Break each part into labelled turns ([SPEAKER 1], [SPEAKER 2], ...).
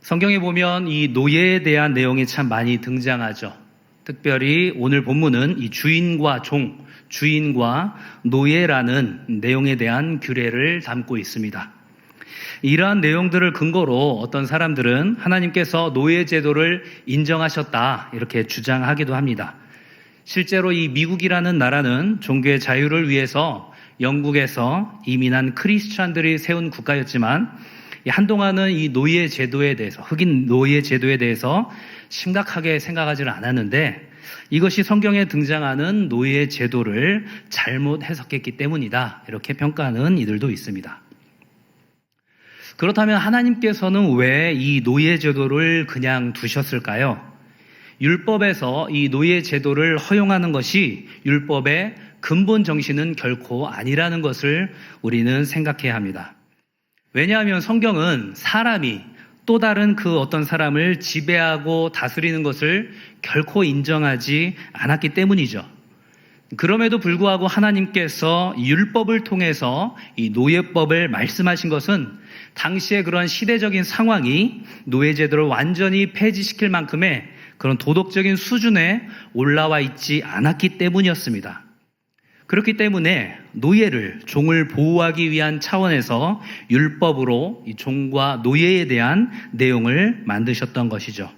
[SPEAKER 1] 성경에 보면 이 노예에 대한 내용이 참 많이 등장하죠. 특별히 오늘 본문은 이 주인과 종, 주인과 노예라는 내용에 대한 규례를 담고 있습니다. 이러한 내용들을 근거로 어떤 사람들은 하나님께서 노예 제도를 인정하셨다 이렇게 주장하기도 합니다. 실제로 이 미국이라는 나라는 종교의 자유를 위해서 영국에서 이민한 크리스찬들이 세운 국가였지만 한동안은 이 노예 제도에 대해서, 흑인 노예 제도에 대해서 심각하게 생각하지는 않았는데 이것이 성경에 등장하는 노예 제도를 잘못 해석했기 때문이다 이렇게 평가하는 이들도 있습니다. 그렇다면 하나님께서는 왜 이 노예 제도를 그냥 두셨을까요? 율법에서 이 노예 제도를 허용하는 것이 율법의 근본 정신은 결코 아니라는 것을 우리는 생각해야 합니다. 왜냐하면 성경은 사람이 또 다른 그 어떤 사람을 지배하고 다스리는 것을 결코 인정하지 않았기 때문이죠. 그럼에도 불구하고 하나님께서 율법을 통해서 이 노예법을 말씀하신 것은 당시의 그런 시대적인 상황이 노예제도를 완전히 폐지시킬 만큼의 그런 도덕적인 수준에 올라와 있지 않았기 때문이었습니다. 그렇기 때문에 노예를, 종을 보호하기 위한 차원에서 율법으로 이 종과 노예에 대한 내용을 만드셨던 것이죠.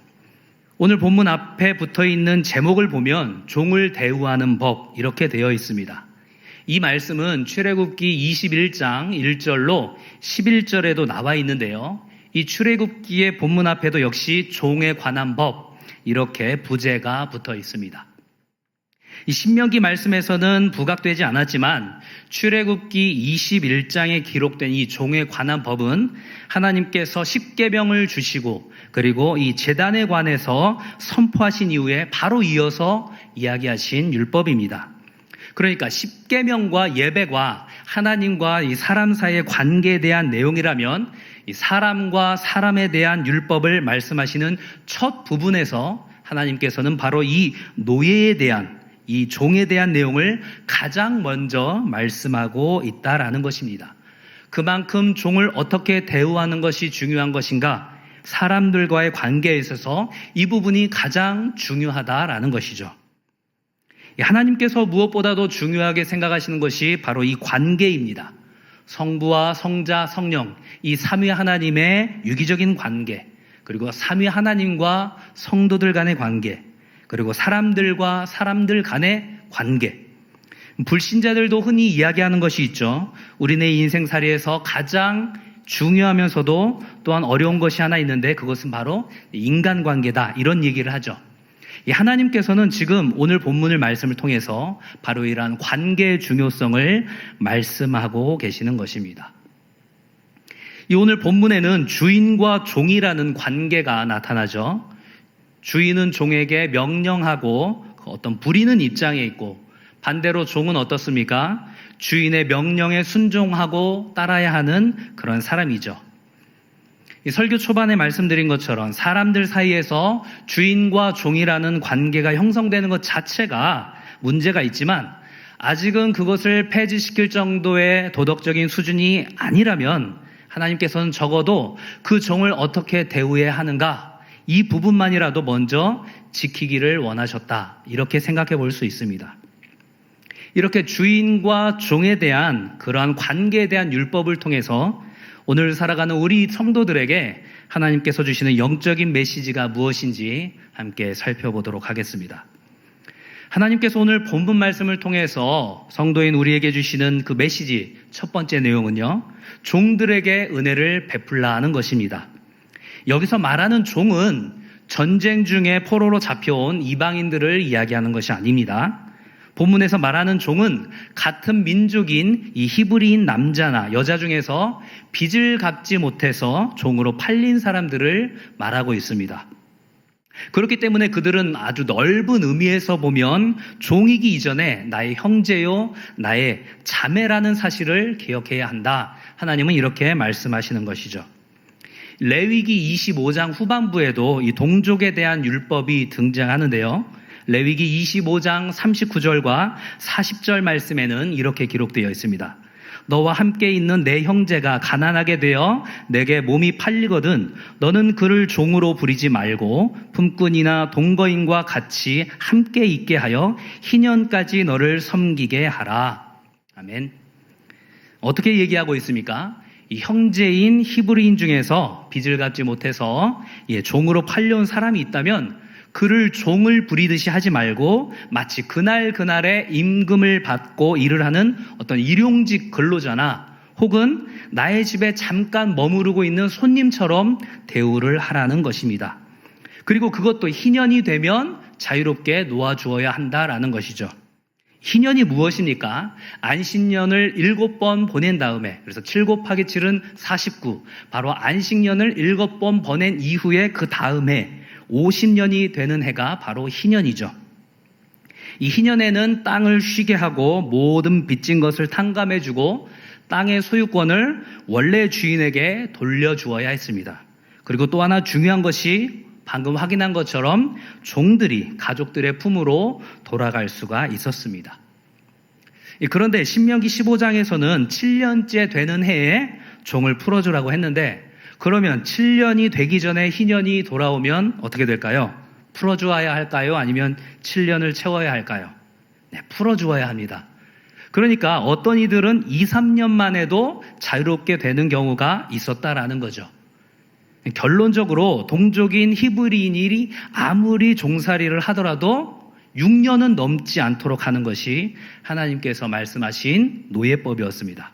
[SPEAKER 1] 오늘 본문 앞에 붙어 있는 제목을 보면 종을 대우하는 법 이렇게 되어 있습니다. 이 말씀은 출애굽기 21장 1절로 11절에도 나와 있는데요. 이 출애굽기의 본문 앞에도 역시 종에 관한 법 이렇게 부제가 붙어 있습니다. 이 신명기 말씀에서는 부각되지 않았지만 출애굽기 21장에 기록된 이 종에 관한 법은 하나님께서 십계명을 주시고 그리고 이 제단에 관해서 선포하신 이후에 바로 이어서 이야기하신 율법입니다. 그러니까 십계명과 예배가 하나님과 이 사람 사이의 관계에 대한 내용이라면 이 사람과 사람에 대한 율법을 말씀하시는 첫 부분에서 하나님께서는 바로 이 노예에 대한 이 종에 대한 내용을 가장 먼저 말씀하고 있다라는 것입니다. 그만큼 종을 어떻게 대우하는 것이 중요한 것인가? 사람들과의 관계에 있어서 이 부분이 가장 중요하다라는 것이죠. 하나님께서 무엇보다도 중요하게 생각하시는 것이 바로 이 관계입니다. 성부와 성자, 성령, 이 삼위 하나님의 유기적인 관계, 그리고 삼위 하나님과 성도들 간의 관계, 그리고 사람들과 사람들 간의 관계. 불신자들도 흔히 이야기하는 것이 있죠. 우리네 인생살이에서 가장 중요하면서도 또한 어려운 것이 하나 있는데 그것은 바로 인간관계다. 이런 얘기를 하죠. 하나님께서는 지금 오늘 본문을 말씀을 통해서 바로 이러한 관계의 중요성을 말씀하고 계시는 것입니다. 이 오늘 본문에는 주인과 종이라는 관계가 나타나죠. 주인은 종에게 명령하고 어떤 부리는 입장에 있고 반대로 종은 어떻습니까? 주인의 명령에 순종하고 따라야 하는 그런 사람이죠. 이 설교 초반에 말씀드린 것처럼 사람들 사이에서 주인과 종이라는 관계가 형성되는 것 자체가 문제가 있지만 아직은 그것을 폐지시킬 정도의 도덕적인 수준이 아니라면 하나님께서는 적어도 그 종을 어떻게 대우해야 하는가 이 부분만이라도 먼저 지키기를 원하셨다. 이렇게 생각해 볼 수 있습니다. 이렇게 주인과 종에 대한 그러한 관계에 대한 율법을 통해서 오늘 살아가는 우리 성도들에게 하나님께서 주시는 영적인 메시지가 무엇인지 함께 살펴보도록 하겠습니다. 하나님께서 오늘 본문 말씀을 통해서 성도인 우리에게 주시는 그 메시지 첫 번째 내용은요. 종들에게 은혜를 베풀라 하는 것입니다. 여기서 말하는 종은 전쟁 중에 포로로 잡혀온 이방인들을 이야기하는 것이 아닙니다. 본문에서 말하는 종은 같은 민족인 이 히브리인 남자나 여자 중에서 빚을 갚지 못해서 종으로 팔린 사람들을 말하고 있습니다. 그렇기 때문에 그들은 아주 넓은 의미에서 보면 종이기 이전에 나의 형제요, 나의 자매라는 사실을 기억해야 한다. 하나님은 이렇게 말씀하시는 것이죠. 레위기 25장 후반부에도 이 동족에 대한 율법이 등장하는데요. 레위기 25장 39절과 40절 말씀에는 이렇게 기록되어 있습니다. 너와 함께 있는 내 형제가 가난하게 되어 내게 몸이 팔리거든 너는 그를 종으로 부리지 말고 품꾼이나 동거인과 같이 함께 있게 하여 희년까지 너를 섬기게 하라. 아멘. 어떻게 얘기하고 있습니까? 이 형제인 히브리인 중에서 빚을 갚지 못해서 종으로 팔려온 사람이 있다면 그를 종을 부리듯이 하지 말고 마치 그날에 임금을 받고 일을 하는 어떤 일용직 근로자나 혹은 나의 집에 잠깐 머무르고 있는 손님처럼 대우를 하라는 것입니다. 그리고 그것도 희년이 되면 자유롭게 놓아주어야 한다라는 것이죠. 희년이 무엇입니까? 안식년을 7번 보낸 다음에, 그래서 7 곱하기 7은 49, 바로 안식년을 7번 보낸 이후에 그 다음에 50년이 되는 해가 바로 희년이죠. 이 희년에는 땅을 쉬게 하고 모든 빚진 것을 탕감해주고 땅의 소유권을 원래 주인에게 돌려주어야 했습니다. 그리고 또 하나 중요한 것이 방금 확인한 것처럼 종들이 가족들의 품으로 돌아갈 수가 있었습니다. 그런데 신명기 15장에서는 7년째 되는 해에 종을 풀어주라고 했는데 그러면 7년이 되기 전에 희년이 돌아오면 어떻게 될까요? 풀어주어야 할까요? 아니면 7년을 채워야 할까요? 네, 풀어주어야 합니다. 그러니까 어떤 이들은 2, 3년 만에도 자유롭게 되는 경우가 있었다라는 거죠. 결론적으로 동족인 히브리인이 아무리 종살이를 하더라도 6년은 넘지 않도록 하는 것이 하나님께서 말씀하신 노예법이었습니다.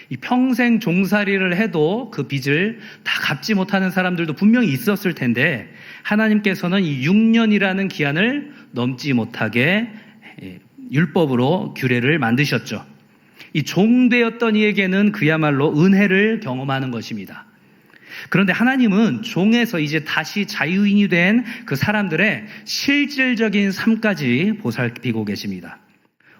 [SPEAKER 1] 이 평생 종살이를 해도 그 빚을 다 갚지 못하는 사람들도 분명히 있었을 텐데 하나님께서는 이 6년이라는 기한을 넘지 못하게 율법으로 규례를 만드셨죠. 이 종되었던 이에게는 그야말로 은혜를 경험하는 것입니다. 그런데 하나님은 종에서 이제 다시 자유인이 된 그 사람들의 실질적인 삶까지 보살피고 계십니다.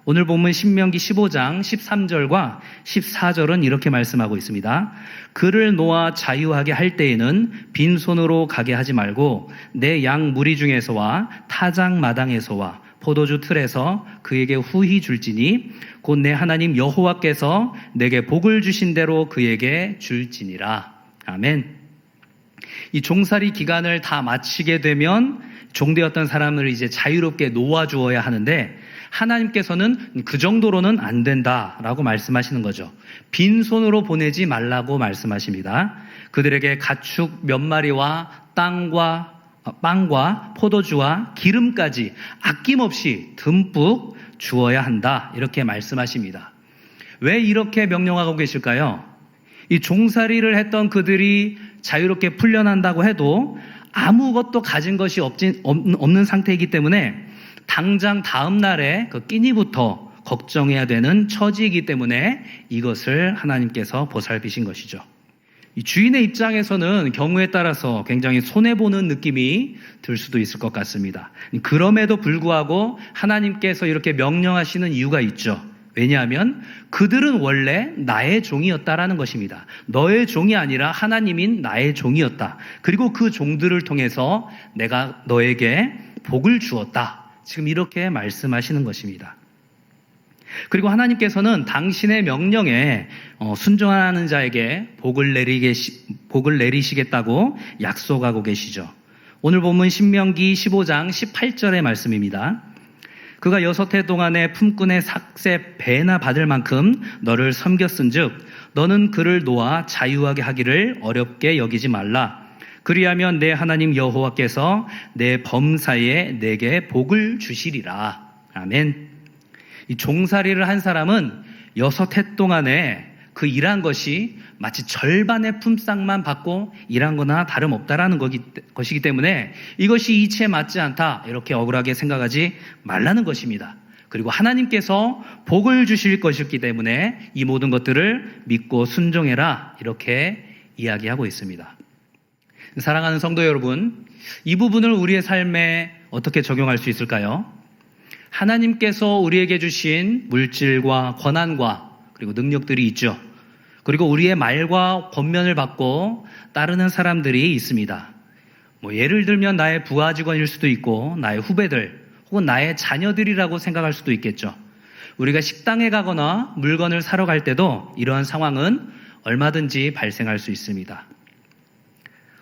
[SPEAKER 1] 오늘 본문 신명기 15장 13절과 14절은 이렇게 말씀하고 있습니다. 그를 놓아 자유하게 할 때에는 빈손으로 가게 하지 말고 내 양 무리 중에서와 타작 마당에서와 포도주 틀에서 그에게 후히 줄지니 곧 내 하나님 여호와께서 내게 복을 주신 대로 그에게 줄지니라. 아멘. 이 종살이 기간을 다 마치게 되면 종되었던 사람을 이제 자유롭게 놓아주어야 하는데 하나님께서는 그 정도로는 안 된다라고 말씀하시는 거죠. 빈손으로 보내지 말라고 말씀하십니다. 그들에게 가축 몇 마리와 빵과 포도주와 기름까지 아낌없이 듬뿍 주어야 한다. 이렇게 말씀하십니다. 왜 이렇게 명령하고 계실까요? 이 종살이를 했던 그들이 자유롭게 풀려난다고 해도 아무것도 가진 것이 없는 상태이기 때문에 당장 다음 날에 그 끼니부터 걱정해야 되는 처지이기 때문에 이것을 하나님께서 보살피신 것이죠. 이 주인의 입장에서는 경우에 따라서 굉장히 손해보는 느낌이 들 수도 있을 것 같습니다. 그럼에도 불구하고 하나님께서 이렇게 명령하시는 이유가 있죠. 왜냐하면 그들은 원래 나의 종이었다라는 것입니다. 너의 종이 아니라 하나님인 나의 종이었다. 그리고 그 종들을 통해서 내가 너에게 복을 주었다. 지금 이렇게 말씀하시는 것입니다. 그리고 하나님께서는 당신의 명령에 순종하는 자에게 복을 내리시겠다고 약속하고 계시죠. 오늘 본문 신명기 15장 18절의 말씀입니다. 그가 6해 동안에 품꾼의 삭세 배나 받을 만큼 너를 섬겼은즉 너는 그를 놓아 자유하게 하기를 어렵게 여기지 말라. 그리하면 내 하나님 여호와께서 내 범사에 내게 복을 주시리라. 아멘. 이 종살이를 한 사람은 6해 동안에 그 일한 것이 마치 절반의 품삯만 받고 일한 거나 다름없다라는 것이기 때문에 이것이 이치에 맞지 않다 이렇게 억울하게 생각하지 말라는 것입니다. 그리고 하나님께서 복을 주실 것이기 때문에 이 모든 것들을 믿고 순종해라 이렇게 이야기하고 있습니다. 사랑하는 성도 여러분, 이 부분을 우리의 삶에 어떻게 적용할 수 있을까요? 하나님께서 우리에게 주신 물질과 권한과 그리고 능력들이 있죠. 그리고 우리의 말과 권면을 받고 따르는 사람들이 있습니다. 예를 들면 나의 부하 직원일 수도 있고 나의 후배들 혹은 나의 자녀들이라고 생각할 수도 있겠죠. 우리가 식당에 가거나 물건을 사러 갈 때도 이러한 상황은 얼마든지 발생할 수 있습니다.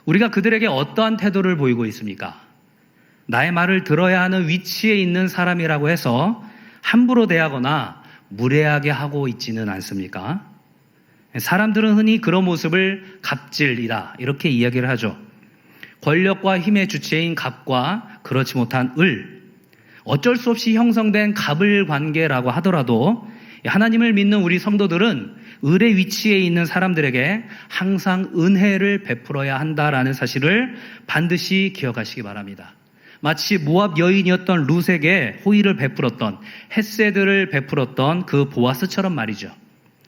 [SPEAKER 1] 우리가 그들에게 어떠한 태도를 보이고 있습니까? 나의 말을 들어야 하는 위치에 있는 사람이라고 해서 함부로 대하거나 무례하게 하고 있지는 않습니까? 사람들은 흔히 그런 모습을 갑질이다 이렇게 이야기를 하죠. 권력과 힘의 주체인 갑과 그렇지 못한 을, 어쩔 수 없이 형성된 갑을 관계라고 하더라도 하나님을 믿는 우리 성도들은 을의 위치에 있는 사람들에게 항상 은혜를 베풀어야 한다라는 사실을 반드시 기억하시기 바랍니다. 마치 모압 여인이었던 룻에게 호의를 베풀었던, 헤세드를 베풀었던 그 보아스처럼 말이죠.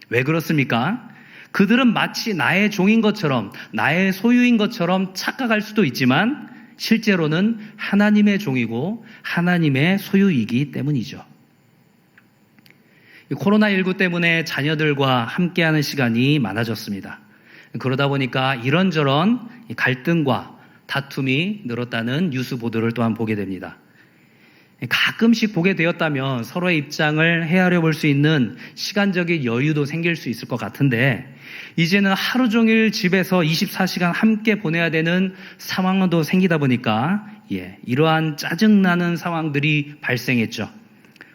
[SPEAKER 1] 왜 그렇습니까? 그들은 마치 나의 종인 것처럼, 나의 소유인 것처럼 착각할 수도 있지만 실제로는 하나님의 종이고 하나님의 소유이기 때문이죠. 코로나19 때문에 자녀들과 함께하는 시간이 많아졌습니다. 그러다 보니까 이런저런 갈등과 다툼이 늘었다는 뉴스 보도를 또한 보게 됩니다. 가끔씩 보게 되었다면 서로의 입장을 헤아려 볼 수 있는 시간적인 여유도 생길 수 있을 것 같은데 이제는 하루 종일 집에서 24시간 함께 보내야 되는 상황도 생기다 보니까 이러한 짜증나는 상황들이 발생했죠.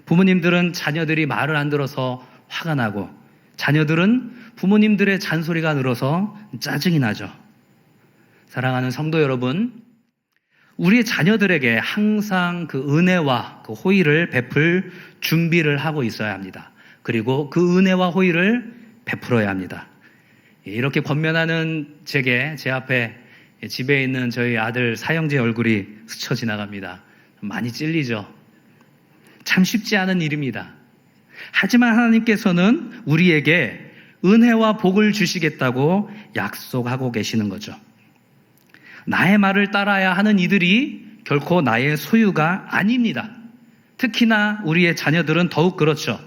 [SPEAKER 1] 부모님들은 자녀들이 말을 안 들어서 화가 나고 자녀들은 부모님들의 잔소리가 늘어서 짜증이 나죠. 사랑하는 성도 여러분, 우리의 자녀들에게 항상 그 은혜와 그 호의를 베풀 준비를 하고 있어야 합니다. 그리고 그 은혜와 호의를 베풀어야 합니다. 이렇게 권면하는 제게 제 앞에 집에 있는 저희 아들 사형제 얼굴이 스쳐 지나갑니다. 많이 찔리죠. 참 쉽지 않은 일입니다. 하지만 하나님께서는 우리에게 은혜와 복을 주시겠다고 약속하고 계시는 거죠. 나의 말을 따라야 하는 이들이 결코 나의 소유가 아닙니다. 특히나 우리의 자녀들은 더욱 그렇죠.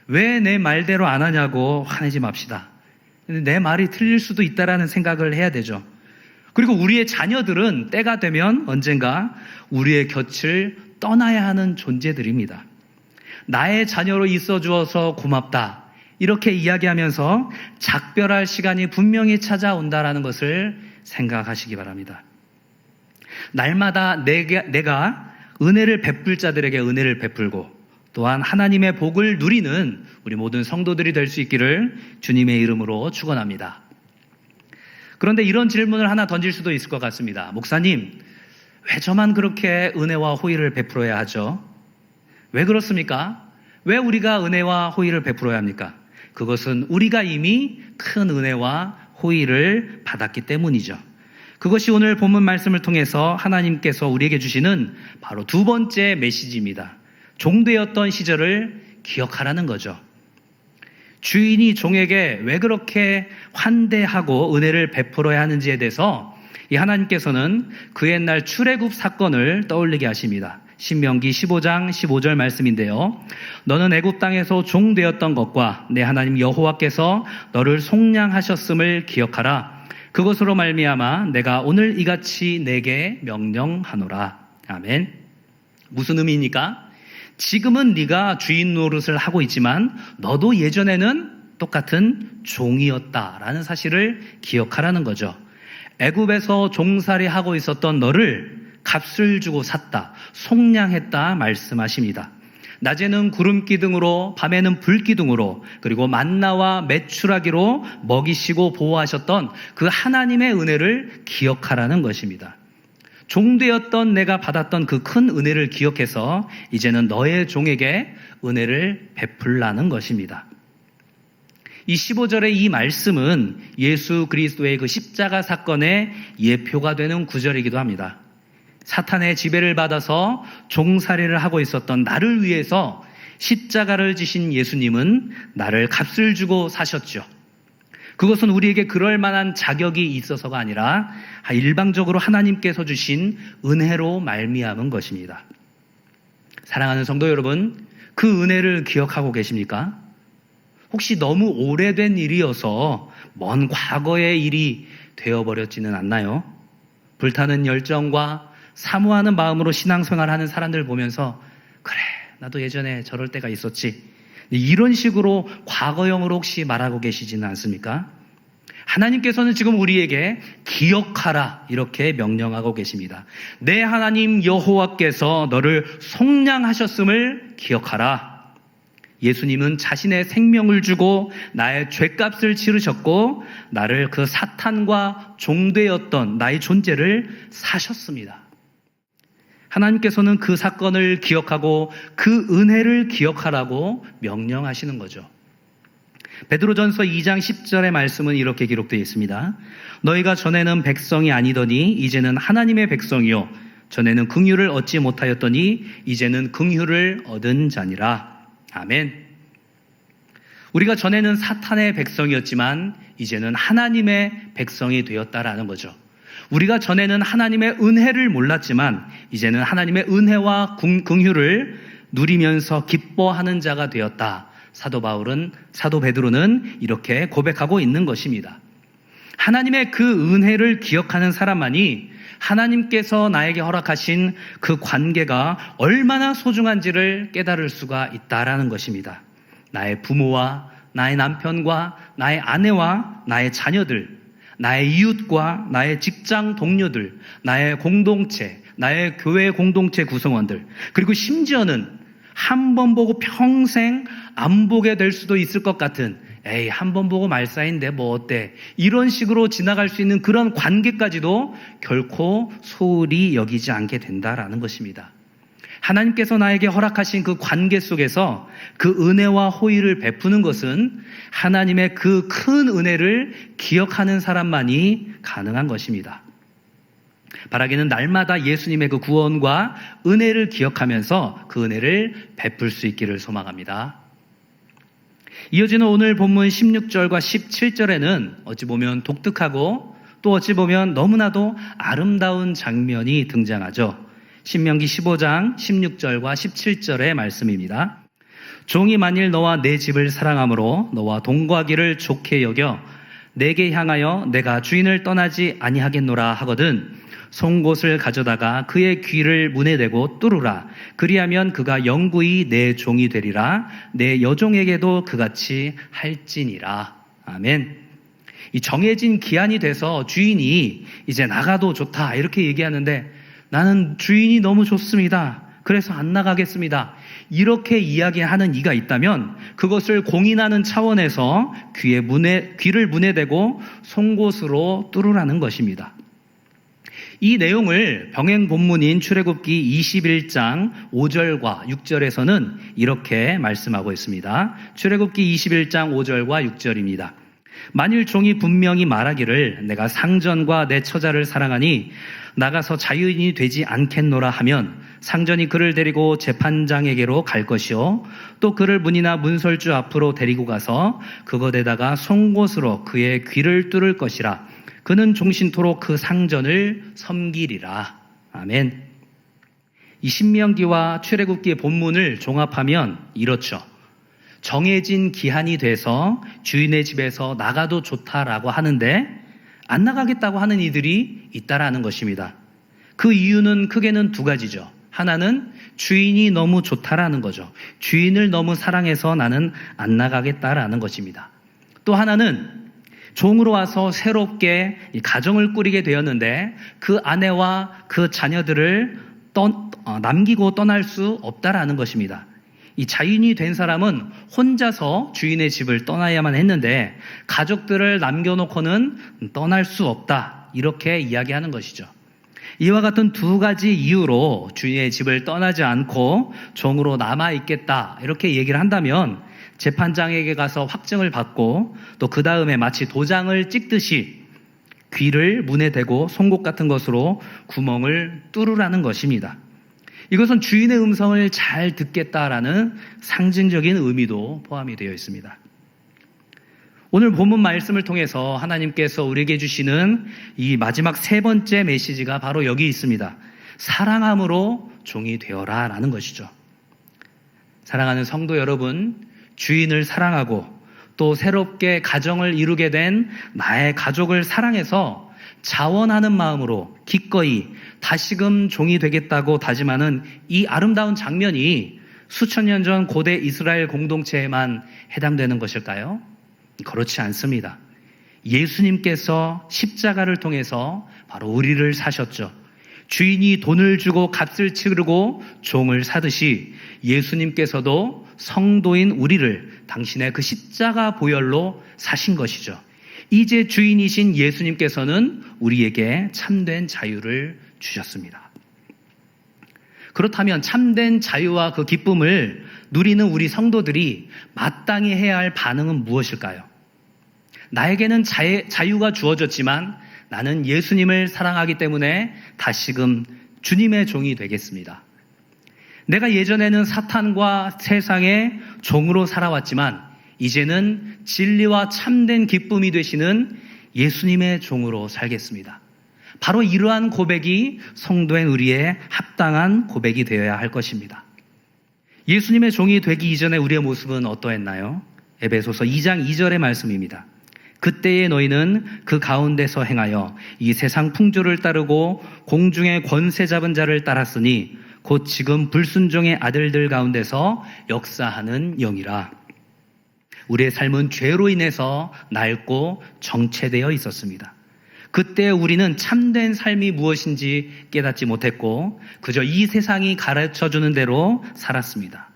[SPEAKER 1] 왜 내 말대로 안 하냐고 화내지 맙시다. 내 말이 틀릴 수도 있다라는 생각을 해야 되죠. 그리고 우리의 자녀들은 때가 되면 언젠가 우리의 곁을 떠나야 하는 존재들입니다. 나의 자녀로 있어 주어서 고맙다. 이렇게 이야기하면서 작별할 시간이 분명히 찾아온다라는 것을 생각하시기 바랍니다. 날마다 내가 은혜를 베풀 자들에게 은혜를 베풀고 또한 하나님의 복을 누리는 우리 모든 성도들이 될 수 있기를 주님의 이름으로 축원합니다. 그런데 이런 질문을 하나 던질 수도 있을 것 같습니다. 목사님, 왜 저만 그렇게 은혜와 호의를 베풀어야 하죠? 왜 그렇습니까? 왜 우리가 은혜와 호의를 베풀어야 합니까? 그것은 우리가 이미 큰 은혜와 호의를 받았기 때문이죠. 그것이 오늘 본문 말씀을 통해서 하나님께서 우리에게 주시는 바로 두 번째 메시지입니다. 종되었던 시절을 기억하라는 거죠. 주인이 종에게 왜 그렇게 환대하고 은혜를 베풀어야 하는지에 대해서 이 하나님께서는 그 옛날 출애굽 사건을 떠올리게 하십니다. 신명기 15장 15절 말씀인데요. 너는 애굽 땅에서 종되었던 것과 내 하나님 여호와께서 너를 속량하셨음을 기억하라. 그것으로 말미암아 내가 오늘 이같이 내게 명령하노라. 아멘. 무슨 의미입니까? 지금은 네가 주인 노릇을 하고 있지만 너도 예전에는 똑같은 종이었다라는 사실을 기억하라는 거죠. 애굽에서 종살이 하고 있었던 너를 값을 주고 샀다, 속량했다 말씀하십니다. 낮에는 구름기둥으로, 밤에는 불기둥으로, 그리고 만나와 메추라기로 먹이시고 보호하셨던 그 하나님의 은혜를 기억하라는 것입니다. 종되었던 내가 받았던 그 큰 은혜를 기억해서 이제는 너의 종에게 은혜를 베풀라는 것입니다. 이 15절의 이 말씀은 예수 그리스도의 그 십자가 사건의 예표가 되는 구절이기도 합니다. 사탄의 지배를 받아서 종살이를 하고 있었던 나를 위해서 십자가를 지신 예수님은 나를 값을 주고 사셨죠. 그것은 우리에게 그럴 만한 자격이 있어서가 아니라 일방적으로 하나님께서 주신 은혜로 말미암은 것입니다. 사랑하는 성도 여러분, 그 은혜를 기억하고 계십니까? 혹시 너무 오래된 일이어서 먼 과거의 일이 되어버렸지는 않나요? 불타는 열정과 사모하는 마음으로 신앙생활하는 사람들 보면서 그래, 나도 예전에 저럴 때가 있었지. 이런 식으로 과거형으로 혹시 말하고 계시지는 않습니까? 하나님께서는 지금 우리에게 기억하라 이렇게 명령하고 계십니다. 내 하나님 여호와께서 너를 속량하셨음을 기억하라. 예수님은 자신의 생명을 주고 나의 죗값을 치르셨고 나를 그 사탄과 종되었던 나의 존재를 사셨습니다. 하나님께서는 그 사건을 기억하고 그 은혜를 기억하라고 명령하시는 거죠. 베드로전서 2장 10절의 말씀은 이렇게 기록되어 있습니다. 너희가 전에는 백성이 아니더니 이제는 하나님의 백성이요 전에는 긍휼을 얻지 못하였더니 이제는 긍휼을 얻은 자니라. 아멘. 우리가 전에는 사탄의 백성이었지만 이제는 하나님의 백성이 되었다라는 거죠. 우리가 전에는 하나님의 은혜를 몰랐지만 이제는 하나님의 은혜와 긍휼을 누리면서 기뻐하는 자가 되었다. 사도 베드로는 이렇게 고백하고 있는 것입니다. 하나님의 그 은혜를 기억하는 사람만이 하나님께서 나에게 허락하신 그 관계가 얼마나 소중한지를 깨달을 수가 있다라는 것입니다. 나의 부모와 나의 남편과 나의 아내와 나의 자녀들, 나의 이웃과 나의 직장 동료들, 나의 공동체, 나의 교회 공동체 구성원들, 그리고 심지어는 한 번 보고 평생 안 보게 될 수도 있을 것 같은 에이 한 번 보고 말 사이인데 뭐 어때 이런 식으로 지나갈 수 있는 그런 관계까지도 결코 소홀히 여기지 않게 된다라는 것입니다. 하나님께서 나에게 허락하신 그 관계 속에서 그 은혜와 호의를 베푸는 것은 하나님의 그 큰 은혜를 기억하는 사람만이 가능한 것입니다. 바라기는 날마다 예수님의 그 구원과 은혜를 기억하면서 그 은혜를 베풀 수 있기를 소망합니다. 이어지는 오늘 본문 16절과 17절에는 어찌 보면 독특하고 또 어찌 보면 너무나도 아름다운 장면이 등장하죠. 신명기 15장 16절과 17절의 말씀입니다. 종이 만일 너와 내 집을 사랑함으로 너와 동거하기를 좋게 여겨 내게 향하여 내가 주인을 떠나지 아니하겠노라 하거든 송곳을 가져다가 그의 귀를 문에 대고 뚫으라. 그리하면 그가 영구히 내 종이 되리라. 내 여종에게도 그같이 할지니라. 아멘. 이 정해진 기한이 돼서 주인이 이제 나가도 좋다 이렇게 얘기하는데 나는 주인이 너무 좋습니다. 그래서 안 나가겠습니다. 이렇게 이야기하는 이가 있다면 그것을 공인하는 차원에서 귀를 문에 대고 송곳으로 뚫으라는 것입니다. 이 내용을 병행 본문인 출애굽기 21장 5절과 6절에서는 이렇게 말씀하고 있습니다. 출애굽기 21장 5절과 6절입니다. 만일 종이 분명히 말하기를 내가 상전과 내 처자를 사랑하니 나가서 자유인이 되지 않겠노라 하면 상전이 그를 데리고 재판장에게로 갈 것이요 또 그를 문이나 문설주 앞으로 데리고 가서 그것에다가 송곳으로 그의 귀를 뚫을 것이라. 그는 종신토록 그 상전을 섬기리라. 아멘. 이 신명기와 출애굽기의 본문을 종합하면 이렇죠. 정해진 기한이 돼서 주인의 집에서 나가도 좋다라고 하는데 안 나가겠다고 하는 이들이 있다라는 것입니다. 그 이유는 크게는 두 가지죠. 하나는 주인이 너무 좋다라는 거죠. 주인을 너무 사랑해서 나는 안 나가겠다라는 것입니다. 또 하나는 종으로 와서 새롭게 가정을 꾸리게 되었는데 그 아내와 그 자녀들을 남기고 떠날 수 없다라는 것입니다. 이 자유인이 된 사람은 혼자서 주인의 집을 떠나야만 했는데 가족들을 남겨놓고는 떠날 수 없다 이렇게 이야기하는 것이죠. 이와 같은 두 가지 이유로 주인의 집을 떠나지 않고 종으로 남아있겠다 이렇게 얘기를 한다면 재판장에게 가서 확증을 받고 또 그 다음에 마치 도장을 찍듯이 귀를 문에 대고 송곳 같은 것으로 구멍을 뚫으라는 것입니다. 이것은 주인의 음성을 잘 듣겠다라는 상징적인 의미도 포함이 되어 있습니다. 오늘 본문 말씀을 통해서 하나님께서 우리에게 주시는 이 마지막 세 번째 메시지가 바로 여기 있습니다. 사랑함으로 종이 되어라 라는 것이죠. 사랑하는 성도 여러분, 주인을 사랑하고 또 새롭게 가정을 이루게 된 나의 가족을 사랑해서 자원하는 마음으로 기꺼이 다시금 종이 되겠다고 다짐하는 이 아름다운 장면이 수천 년 전 고대 이스라엘 공동체에만 해당되는 것일까요? 그렇지 않습니다. 예수님께서 십자가를 통해서 바로 우리를 사셨죠. 주인이 돈을 주고 값을 치르고 종을 사듯이 예수님께서도 성도인 우리를 당신의 그 십자가 보혈로 사신 것이죠. 이제 주인이신 예수님께서는 우리에게 참된 자유를 주셨습니다. 그렇다면 참된 자유와 그 기쁨을 누리는 우리 성도들이 마땅히 해야 할 반응은 무엇일까요? 나에게는 자유가 주어졌지만 나는 예수님을 사랑하기 때문에 다시금 주님의 종이 되겠습니다. 내가 예전에는 사탄과 세상의 종으로 살아왔지만 이제는 진리와 참된 기쁨이 되시는 예수님의 종으로 살겠습니다. 바로 이러한 고백이 성도인 우리의 합당한 고백이 되어야 할 것입니다. 예수님의 종이 되기 이전에 우리의 모습은 어떠했나요? 에베소서 2장 2절의 말씀입니다. 그때에 너희는 그 가운데서 행하여 이 세상 풍조를 따르고 공중의 권세 잡은 자를 따랐으니 곧 지금 불순종의 아들들 가운데서 역사하는 영이라. 우리의 삶은 죄로 인해서 낡고 정체되어 있었습니다. 그때 우리는 참된 삶이 무엇인지 깨닫지 못했고 그저 이 세상이 가르쳐주는 대로 살았습니다.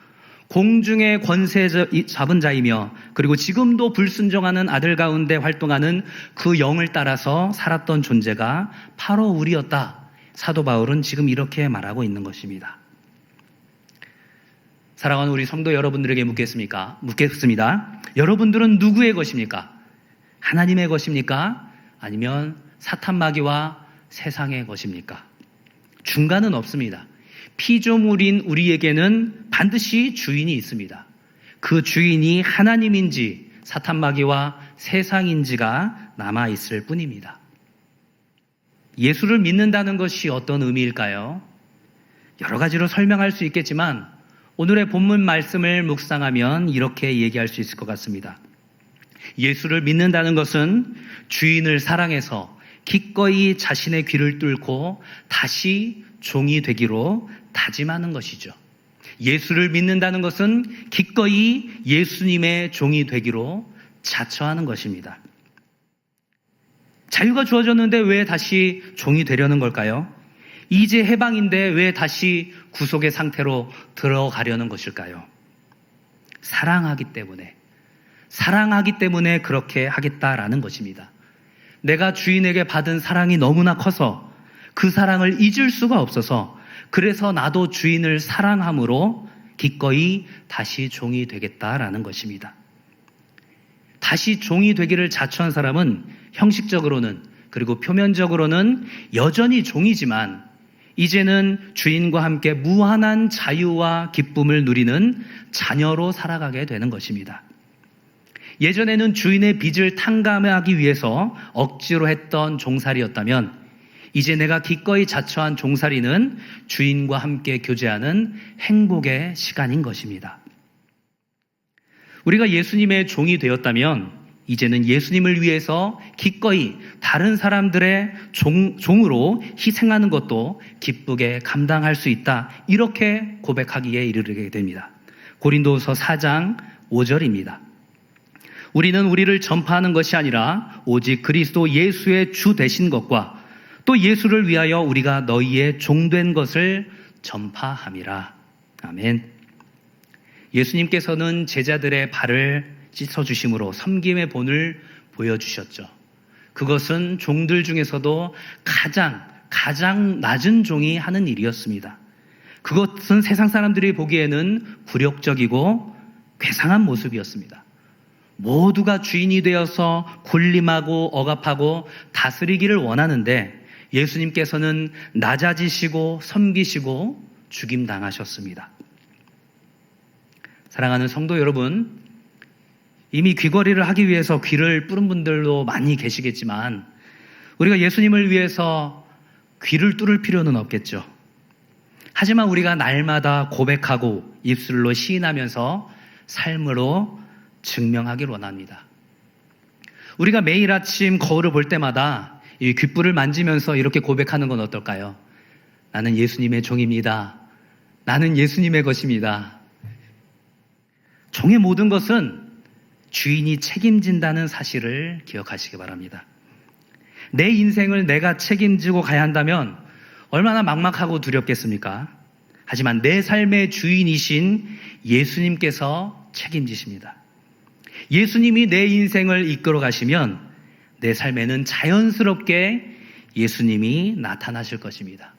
[SPEAKER 1] 공중의 권세 잡은 자이며 그리고 지금도 불순종하는 아들 가운데 활동하는 그 영을 따라서 살았던 존재가 바로 우리였다. 사도 바울은 지금 이렇게 말하고 있는 것입니다. 사랑하는 우리 성도 여러분들에게 묻겠습니다. 여러분들은 누구의 것입니까? 하나님의 것입니까? 아니면 사탄 마귀와 세상의 것입니까? 중간은 없습니다. 피조물인 우리에게는 반드시 주인이 있습니다. 그 주인이 하나님인지 사탄 마귀와 세상인지가 남아있을 뿐입니다. 예수를 믿는다는 것이 어떤 의미일까요? 여러 가지로 설명할 수 있겠지만 오늘의 본문 말씀을 묵상하면 이렇게 얘기할 수 있을 것 같습니다. 예수를 믿는다는 것은 주인을 사랑해서 기꺼이 자신의 귀를 뚫고 다시 종이 되기로 다짐하는 것이죠. 예수를 믿는다는 것은 기꺼이 예수님의 종이 되기로 자처하는 것입니다. 자유가 주어졌는데 왜 다시 종이 되려는 걸까요? 이제 해방인데 왜 다시 구속의 상태로 들어가려는 것일까요? 사랑하기 때문에 그렇게 하겠다라는 것입니다. 내가 주인에게 받은 사랑이 너무나 커서 그 사랑을 잊을 수가 없어서 그래서 나도 주인을 사랑함으로 기꺼이 다시 종이 되겠다라는 것입니다. 다시 종이 되기를 자처한 사람은 형식적으로는 그리고 표면적으로는 여전히 종이지만 이제는 주인과 함께 무한한 자유와 기쁨을 누리는 자녀로 살아가게 되는 것입니다. 예전에는 주인의 빚을 탕감하기 위해서 억지로 했던 종살이였다면 이제 내가 기꺼이 자처한 종살이는 주인과 함께 교제하는 행복의 시간인 것입니다. 우리가 예수님의 종이 되었다면 이제는 예수님을 위해서 기꺼이 다른 사람들의 종으로 희생하는 것도 기쁘게 감당할 수 있다. 이렇게 고백하기에 이르게 됩니다. 고린도후서 4장 5절입니다. 우리는 우리를 전파하는 것이 아니라 오직 그리스도 예수의 주 되신 것과 또 예수를 위하여 우리가 너희의 종된 것을 전파함이라. 아멘. 예수님께서는 제자들의 발을 씻어주심으로 섬김의 본을 보여주셨죠. 그것은 종들 중에서도 가장 낮은 종이 하는 일이었습니다. 그것은 세상 사람들이 보기에는 굴욕적이고 괴상한 모습이었습니다. 모두가 주인이 되어서 군림하고 억압하고 다스리기를 원하는데 예수님께서는 낮아지시고 섬기시고 죽임당하셨습니다. 사랑하는 성도 여러분, 이미 귀걸이를 하기 위해서 귀를 뚫은 분들도 많이 계시겠지만 우리가 예수님을 위해서 귀를 뚫을 필요는 없겠죠. 하지만 우리가 날마다 고백하고 입술로 시인하면서 삶으로 증명하길 원합니다. 우리가 매일 아침 거울을 볼 때마다 이 귓불을 만지면서 이렇게 고백하는 건 어떨까요? 나는 예수님의 종입니다. 나는 예수님의 것입니다. 종의 모든 것은 주인이 책임진다는 사실을 기억하시기 바랍니다. 내 인생을 내가 책임지고 가야 한다면 얼마나 막막하고 두렵겠습니까? 하지만 내 삶의 주인이신 예수님께서 책임지십니다. 예수님이 내 인생을 이끌어 가시면 내 삶에는 자연스럽게 예수님이 나타나실 것입니다.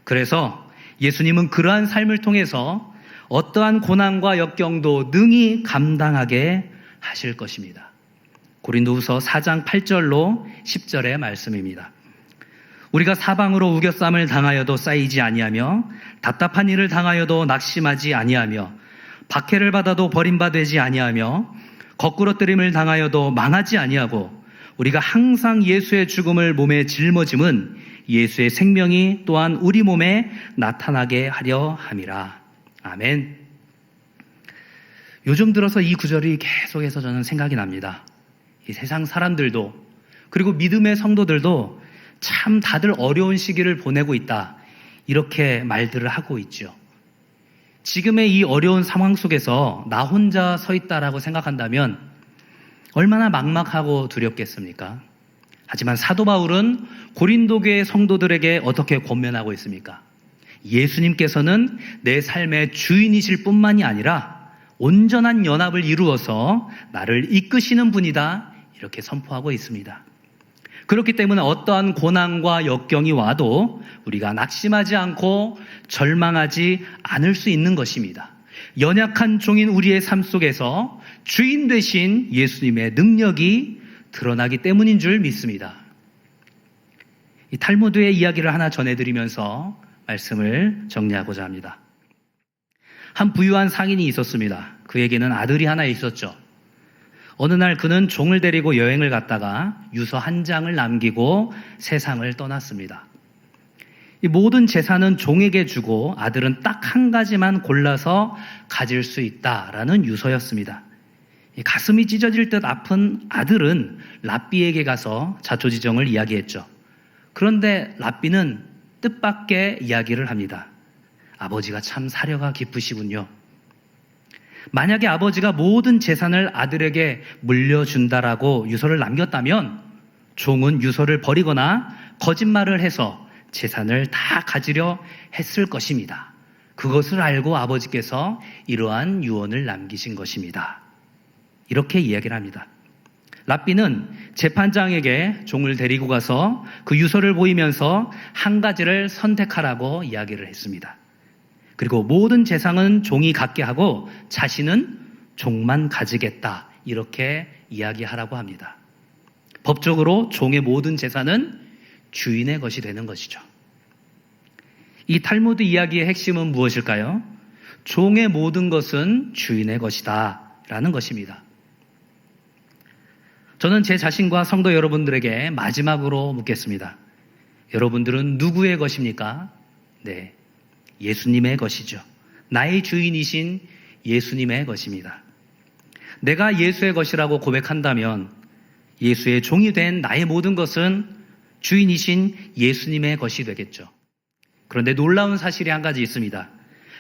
[SPEAKER 1] 그래서 예수님은 그러한 삶을 통해서 어떠한 고난과 역경도 능히 감당하게 하실 것입니다. 고린도후서 4장 8절로 10절의 말씀입니다. 우리가 사방으로 우겨쌈을 당하여도 쌓이지 아니하며 답답한 일을 당하여도 낙심하지 아니하며 박해를 받아도 버림받지 아니하며 거꾸러뜨림을 당하여도 망하지 아니하고 우리가 항상 예수의 죽음을 몸에 짊어짐은 예수의 생명이 또한 우리 몸에 나타나게 하려 함이라. 아멘. 요즘 들어서 이 구절이 계속해서 저는 생각이 납니다. 이 세상 사람들도 그리고 믿음의 성도들도 참 다들 어려운 시기를 보내고 있다. 이렇게 말들을 하고 있죠. 지금의 이 어려운 상황 속에서 나 혼자 서 있다라고 생각한다면 얼마나 막막하고 두렵겠습니까? 하지만 사도 바울은 고린도 교회 성도들에게 어떻게 권면하고 있습니까? 예수님께서는 내 삶의 주인이실 뿐만이 아니라 온전한 연합을 이루어서 나를 이끄시는 분이다. 이렇게 선포하고 있습니다. 그렇기 때문에 어떠한 고난과 역경이 와도 우리가 낙심하지 않고 절망하지 않을 수 있는 것입니다. 연약한 종인 우리의 삶 속에서 주인 되신 예수님의 능력이 드러나기 때문인 줄 믿습니다. 이 탈무드의 이야기를 하나 전해드리면서 말씀을 정리하고자 합니다. 한 부유한 상인이 있었습니다. 그에게는 아들이 하나 있었죠. 어느 날 그는 종을 데리고 여행을 갔다가 유서 한 장을 남기고 세상을 떠났습니다. 이 모든 재산은 종에게 주고 아들은 딱 한 가지만 골라서 가질 수 있다라는 유서였습니다. 가슴이 찢어질 듯 아픈 아들은 랍비에게 가서 자초지종을 이야기했죠. 그런데 랍비는 뜻밖의 이야기를 합니다. 아버지가 참 사려가 깊으시군요. 만약에 아버지가 모든 재산을 아들에게 물려준다라고 유서를 남겼다면 종은 유서를 버리거나 거짓말을 해서 재산을 다 가지려 했을 것입니다. 그것을 알고 아버지께서 이러한 유언을 남기신 것입니다. 이렇게 이야기를 합니다. 랍비는 재판장에게 종을 데리고 가서 그 유서를 보이면서 한 가지를 선택하라고 이야기를 했습니다. 그리고 모든 재산은 종이 갖게 하고 자신은 종만 가지겠다. 이렇게 이야기하라고 합니다. 법적으로 종의 모든 재산은 주인의 것이 되는 것이죠. 이 탈무드 이야기의 핵심은 무엇일까요? 종의 모든 것은 주인의 것이다 라는 것입니다. 저는 제 자신과 성도 여러분들에게 마지막으로 묻겠습니다. 여러분들은 누구의 것입니까? 네, 예수님의 것이죠. 나의 주인이신 예수님의 것입니다. 내가 예수의 것이라고 고백한다면 예수의 종이 된 나의 모든 것은 주인이신 예수님의 것이 되겠죠. 그런데 놀라운 사실이 한 가지 있습니다.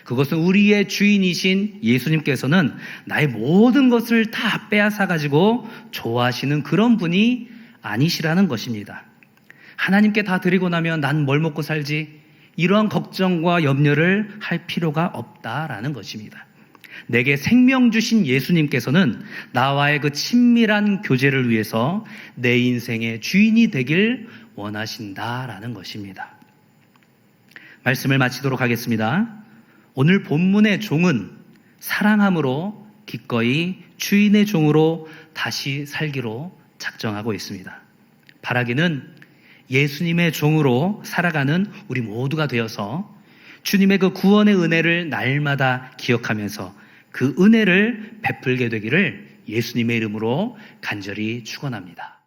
[SPEAKER 1] 그것은 우리의 주인이신 예수님께서는 나의 모든 것을 다 빼앗아 가지고 좋아하시는 그런 분이 아니시라는 것입니다. 하나님께 다 드리고 나면 난 뭘 먹고 살지? 이러한 걱정과 염려를 할 필요가 없다라는 것입니다. 내게 생명 주신 예수님께서는 나와의 그 친밀한 교제를 위해서 내 인생의 주인이 되길 원하신다라는 것입니다. 말씀을 마치도록 하겠습니다. 오늘 본문의 종은 사랑함으로 기꺼이 주인의 종으로 다시 살기로 작정하고 있습니다. 바라기는 예수님의 종으로 살아가는 우리 모두가 되어서 주님의 그 구원의 은혜를 날마다 기억하면서 그 은혜를 베풀게 되기를 예수님의 이름으로 간절히 축원합니다.